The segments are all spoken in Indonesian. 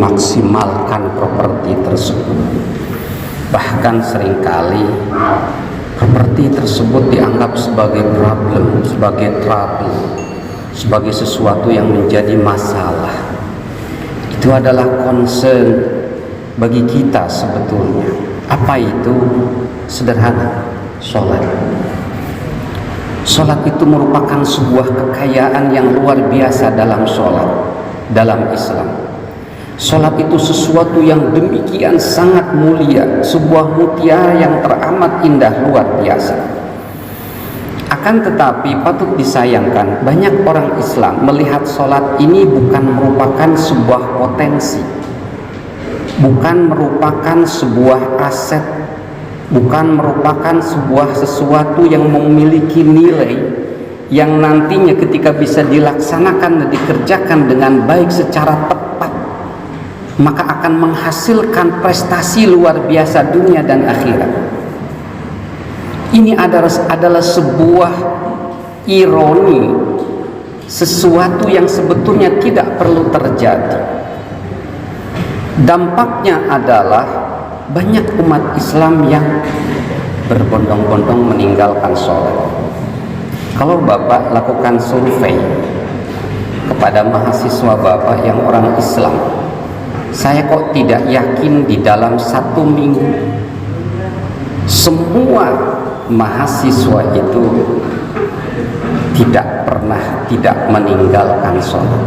memaksimalkan properti tersebut. Bahkan seringkali properti tersebut dianggap sebagai problem, sebagai trouble, sebagai sesuatu yang menjadi masalah. Itu adalah concern bagi kita sebetulnya. Apa itu? Sederhana, sholat. Sholat itu merupakan sebuah kekayaan yang luar biasa dalam sholat, dalam Islam. Sholat itu sesuatu yang demikian sangat mulia, sebuah mutiara yang teramat indah, luar biasa. Akan tetapi patut disayangkan, banyak orang Islam melihat sholat ini bukan merupakan sebuah potensi, bukan merupakan sebuah aset, bukan merupakan sebuah sesuatu yang memiliki nilai yang nantinya ketika bisa dilaksanakan dan dikerjakan dengan baik secara tepat, maka akan menghasilkan prestasi luar biasa dunia dan akhirat. Ini adalah sebuah ironi, sesuatu yang sebetulnya tidak perlu terjadi. Dampaknya adalah banyak umat Islam yang berbondong-bondong meninggalkan sholat. Kalau Bapak lakukan survei kepada mahasiswa Bapak yang orang Islam, saya kok tidak yakin di dalam 1 minggu semua mahasiswa itu tidak pernah tidak meninggalkan sholat.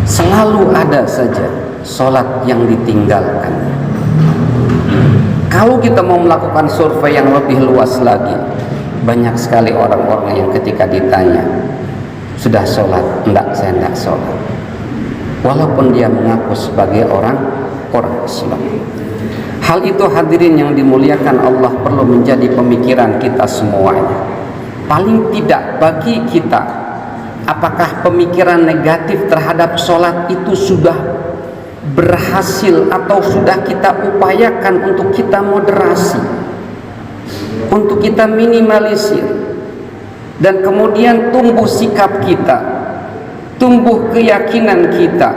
Selalu ada saja sholat yang ditinggalkan. Kalau kita mau melakukan survei yang lebih luas lagi, banyak sekali orang-orang yang ketika ditanya, sudah sholat? Enggak, saya enggak sholat. Walaupun dia mengaku sebagai orang Islam. Hal itu hadirin yang dimuliakan Allah perlu menjadi pemikiran kita semuanya. Paling tidak bagi kita, apakah pemikiran negatif terhadap sholat itu sudah berhasil atau sudah kita upayakan untuk kita moderasi, untuk kita minimalisir, dan kemudian tumbuh sikap kita, tumbuh keyakinan kita,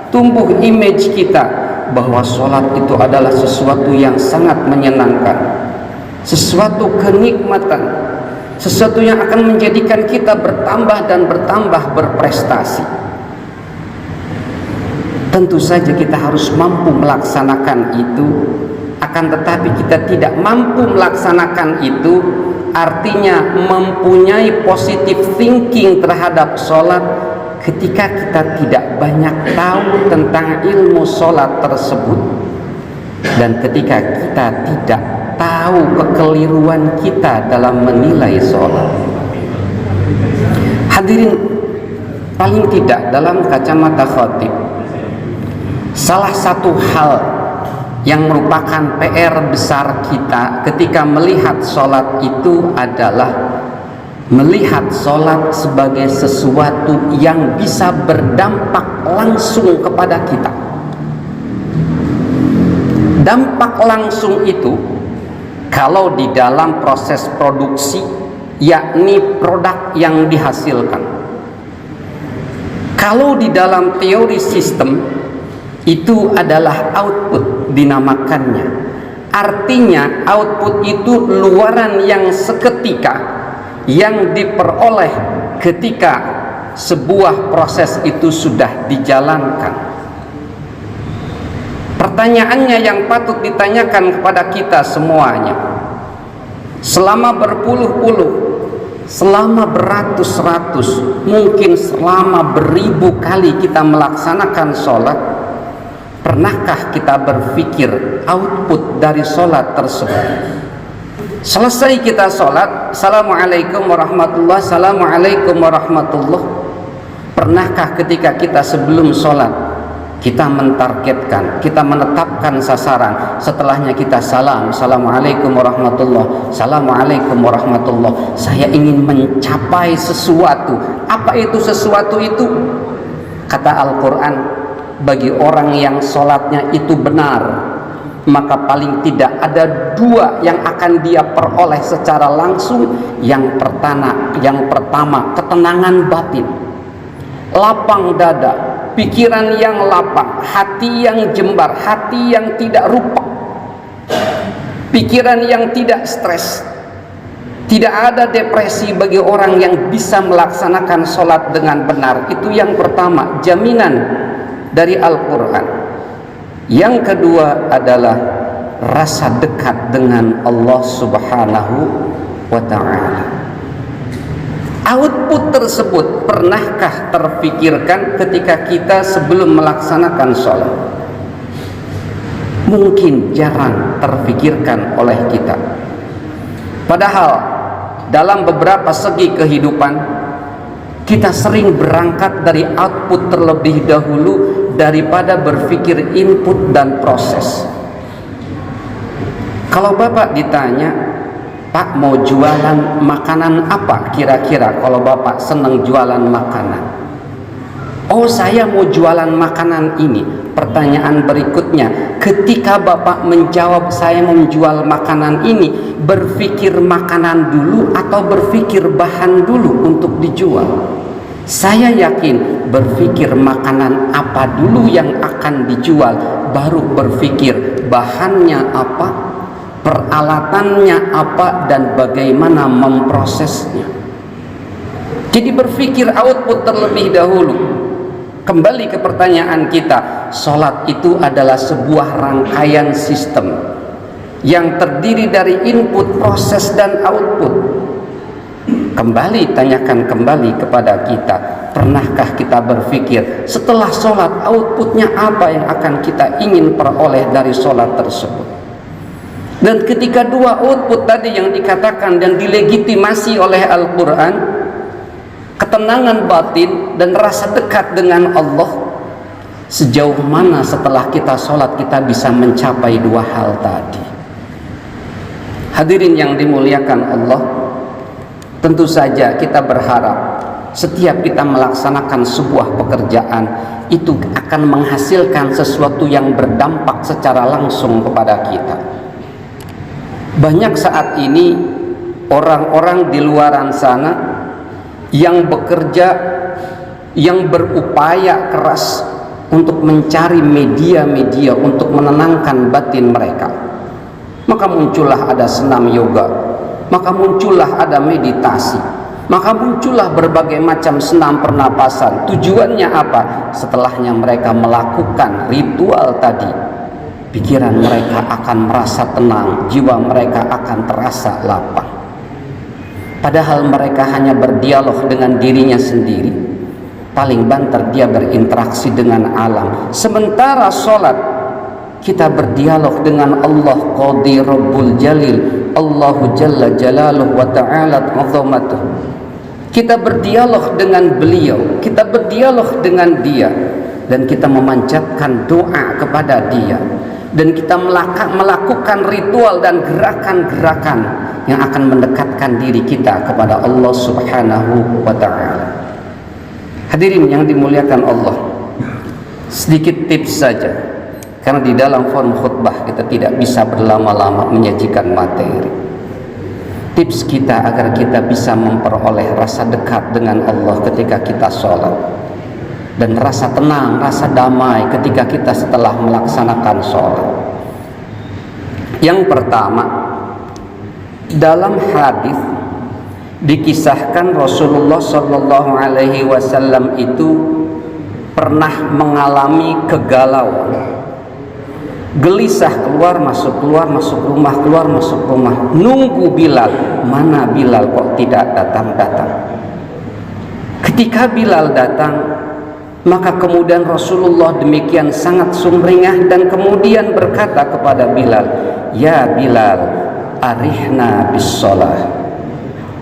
tumbuh image kita bahwa sholat itu adalah sesuatu yang sangat menyenangkan, sesuatu kenikmatan, sesuatu yang akan menjadikan kita bertambah dan bertambah berprestasi. Tentu saja kita harus mampu melaksanakan itu. Akan tetapi kita tidak mampu melaksanakan itu, artinya mempunyai positive thinking terhadap sholat ketika kita tidak banyak tahu tentang ilmu sholat tersebut, dan ketika kita tidak tahu kekeliruan kita dalam menilai sholat. Hadirin, paling tidak dalam kacamata khatib, salah satu hal yang merupakan PR besar kita ketika melihat sholat itu adalah melihat sholat sebagai sesuatu yang bisa berdampak langsung kepada kita. Dampak langsung itu kalau di dalam proses produksi, yakni produk yang dihasilkan. Kalau di dalam teori sistem, itu adalah output dinamakannya. Artinya output itu luaran yang seketika yang diperoleh ketika sebuah proses itu sudah dijalankan. Pertanyaannya yang patut ditanyakan kepada kita semuanya, selama berpuluh-puluh, selama beratus-ratus, mungkin selama beribu kali kita melaksanakan sholat, pernahkah kita berpikir output dari sholat tersebut? Selesai kita sholat, assalamualaikum warahmatullah, assalamualaikum warahmatullah. Pernahkah ketika kita sebelum sholat kita mentargetkan, kita menetapkan sasaran, setelahnya kita salam, assalamualaikum warahmatullah, assalamualaikum warahmatullah, saya ingin mencapai sesuatu. Apa itu sesuatu itu? Kata Al-Quran, bagi orang yang sholatnya itu benar, maka paling tidak ada 2 yang akan dia peroleh secara langsung. Yang pertama ketenangan batin, lapang dada, pikiran yang lapang, hati yang jembar, hati yang tidak rupak, pikiran yang tidak stres. Tidak ada depresi bagi orang yang bisa melaksanakan sholat dengan benar. Itu yang pertama, jaminan dari Al-Quran. Yang kedua adalah rasa dekat dengan Allah Subhanahu wa ta'ala. Output tersebut pernahkah terpikirkan ketika kita sebelum melaksanakan sholat? Mungkin jarang terpikirkan oleh kita. Padahal dalam beberapa segi kehidupan kita sering berangkat dari output terlebih dahulu daripada berpikir input dan proses. Kalau Bapak ditanya, Pak mau jualan makanan apa kira-kira kalau Bapak senang jualan makanan? Oh, saya mau jualan makanan ini. Pertanyaan berikutnya, ketika Bapak menjawab saya mau menjual makanan ini, berpikir makanan dulu atau berpikir bahan dulu untuk dijual? Saya yakin berpikir makanan apa dulu yang akan dijual, baru berpikir bahannya apa, peralatannya apa, dan bagaimana memprosesnya. Jadi berpikir output terlebih dahulu. Kembali ke pertanyaan kita, sholat itu adalah sebuah rangkaian sistem yang terdiri dari input, proses, dan output. Kembali, tanyakan kembali kepada kita, pernahkah kita berpikir setelah sholat outputnya apa yang akan kita ingin peroleh dari sholat tersebut? Dan ketika dua output tadi yang dikatakan dan dilegitimasi oleh Al-Quran, ketenangan batin dan rasa dekat dengan Allah, sejauh mana setelah kita sholat kita bisa mencapai dua hal tadi? Hadirin yang dimuliakan Allah, tentu saja kita berharap setiap kita melaksanakan sebuah pekerjaan itu akan menghasilkan sesuatu yang berdampak secara langsung kepada kita. Banyak saat ini orang-orang di luaran sana yang bekerja, yang berupaya keras untuk mencari media-media untuk menenangkan batin mereka. Maka muncullah ada senam yoga, maka muncullah ada meditasi, maka muncullah berbagai macam senam pernapasan. Tujuannya apa? Setelahnya mereka melakukan ritual tadi, pikiran mereka akan merasa tenang, jiwa mereka akan terasa lapang. Padahal mereka hanya berdialog dengan dirinya sendiri. Paling banter dia berinteraksi dengan alam. Sementara sholat kita berdialog dengan Allah Qadi Rabbul Jalil, Allahu Jalla Jalaluh wa Ta'ala Azamatuh. Kita berdialog dengan beliau, kita berdialog dengan dia, dan kita memanjatkan doa kepada dia, dan kita melakukan ritual dan gerakan-gerakan yang akan mendekatkan diri kita kepada Allah Subhanahu wa ta'ala. Hadirin yang dimuliakan Allah, sedikit tips saja, karena di dalam form khutbah kita tidak bisa berlama-lama menyajikan materi. Tips kita agar kita bisa memperoleh rasa dekat dengan Allah ketika kita sholat, dan rasa tenang, rasa damai ketika kita setelah melaksanakan sholat. Yang pertama, dalam hadis dikisahkan Rasulullah Shallallahu Alaihi Wasallam itu pernah mengalami kegalauan, gelisah, keluar masuk rumah, keluar masuk rumah, nunggu Bilal, mana Bilal kok tidak datang-datang. Ketika Bilal datang, maka kemudian Rasulullah demikian sangat sumringah dan kemudian berkata kepada Bilal, ya Bilal, arihna bis sholah.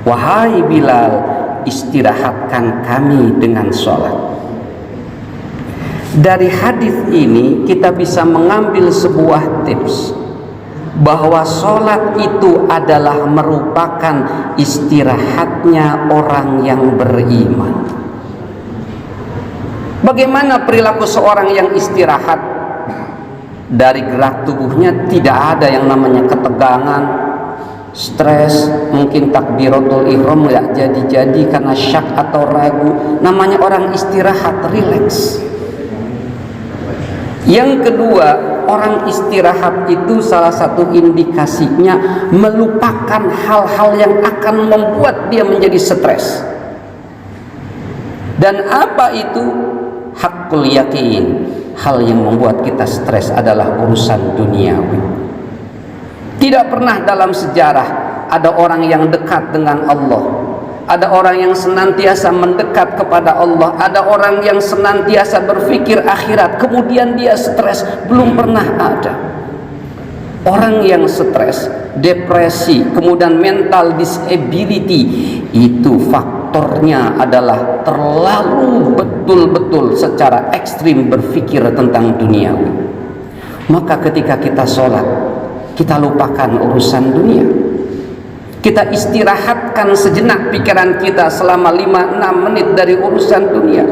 Wahai Bilal, istirahatkan kami dengan sholat. Dari hadis ini kita bisa mengambil sebuah tips bahwa sholat itu adalah merupakan istirahatnya orang yang beriman. Bagaimana perilaku seorang yang istirahat? Dari gerak tubuhnya tidak ada yang namanya ketegangan, stres, mungkin takbiratul ihram nggak jadi-jadi karena syak atau ragu. Namanya orang istirahat, rileks. Yang kedua, orang istirahat itu salah satu indikasinya melupakan hal-hal yang akan membuat dia menjadi stres. Dan apa itu? Haqqul yakin. Hal yang membuat kita stres adalah urusan duniawi. Tidak pernah dalam sejarah ada orang yang dekat dengan Allah, ada orang yang senantiasa mendekat kepada Allah, ada orang yang senantiasa berpikir akhirat, kemudian dia stres. Belum pernah ada. Orang yang stres, depresi, kemudian mental disability, itu faktornya adalah terlalu betul-betul secara ekstrim berpikir tentang duniawi. Maka ketika kita sholat, kita lupakan urusan dunia. Kita istirahatkan sejenak pikiran kita selama 5-6 menit dari urusan dunia.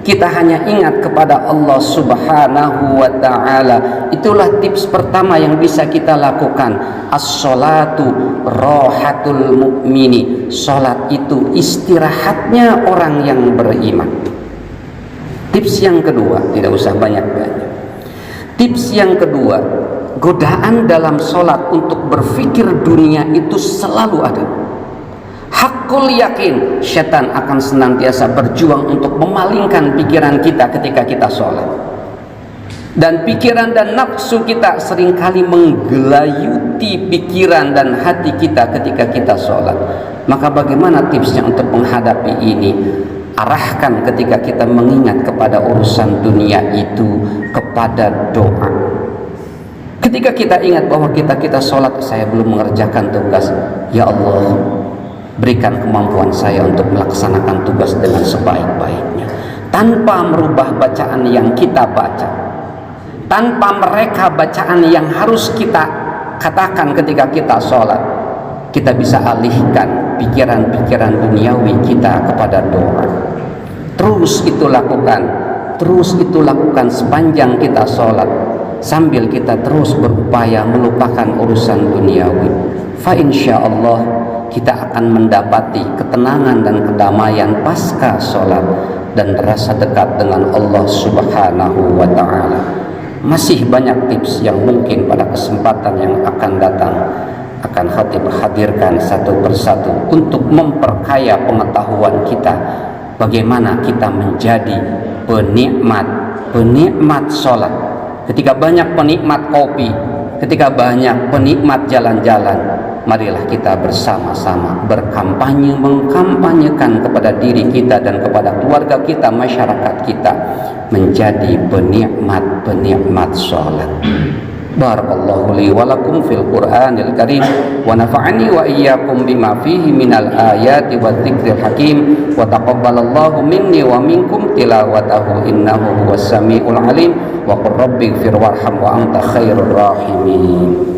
Kita hanya ingat kepada Allah Subhanahu wa ta'ala. Itulah tips pertama yang bisa kita lakukan. As-sholatu rohatul mu'mini. Sholat itu istirahatnya orang yang beriman. Tips yang kedua, tidak usah banyak-banyak. Tips yang kedua, godaan dalam sholat untuk berpikir dunia itu selalu ada. Hakul yakin, setan akan senantiasa berjuang untuk memalingkan pikiran kita ketika kita sholat. Dan pikiran dan nafsu kita seringkali menggelayuti pikiran dan hati kita ketika kita sholat. Maka bagaimana tipsnya untuk menghadapi ini? Arahkan ketika kita mengingat kepada urusan dunia itu kepada doa. Ketika kita ingat bahwa kita sholat, saya belum mengerjakan tugas, ya Allah, berikan kemampuan saya untuk melaksanakan tugas dengan sebaik-baiknya, tanpa merubah bacaan yang kita baca, tanpa mereka bacaan yang harus kita katakan ketika kita sholat. Kita bisa alihkan pikiran-pikiran duniawi kita kepada doa. Terus itu lakukan sepanjang kita sholat, sambil kita terus berupaya melupakan urusan duniawi. Fa insyaallah kita akan mendapati ketenangan dan kedamaian pasca sholat dan rasa dekat dengan Allah Subhanahu wa ta'ala. Masih banyak tips yang mungkin pada kesempatan yang akan datang akan khatib hadirkan satu persatu untuk memperkaya pengetahuan kita, bagaimana kita menjadi penikmat sholat. Ketika banyak penikmat kopi, ketika banyak penikmat jalan-jalan, marilah kita bersama-sama berkampanye, mengkampanyekan kepada diri kita dan kepada keluarga kita, masyarakat kita, menjadi penikmat sholat. Barakallahu li wa lakum fil Qur'anil Karim wa nafa'ani wa iyyakum bima fihi minal ayati wadh-dhikril hakim wa taqabbalallahu minni wa minkum tilawatahu innahu huwas samiul alim wa qur rabbighfir warham wa anta khairur rahimin.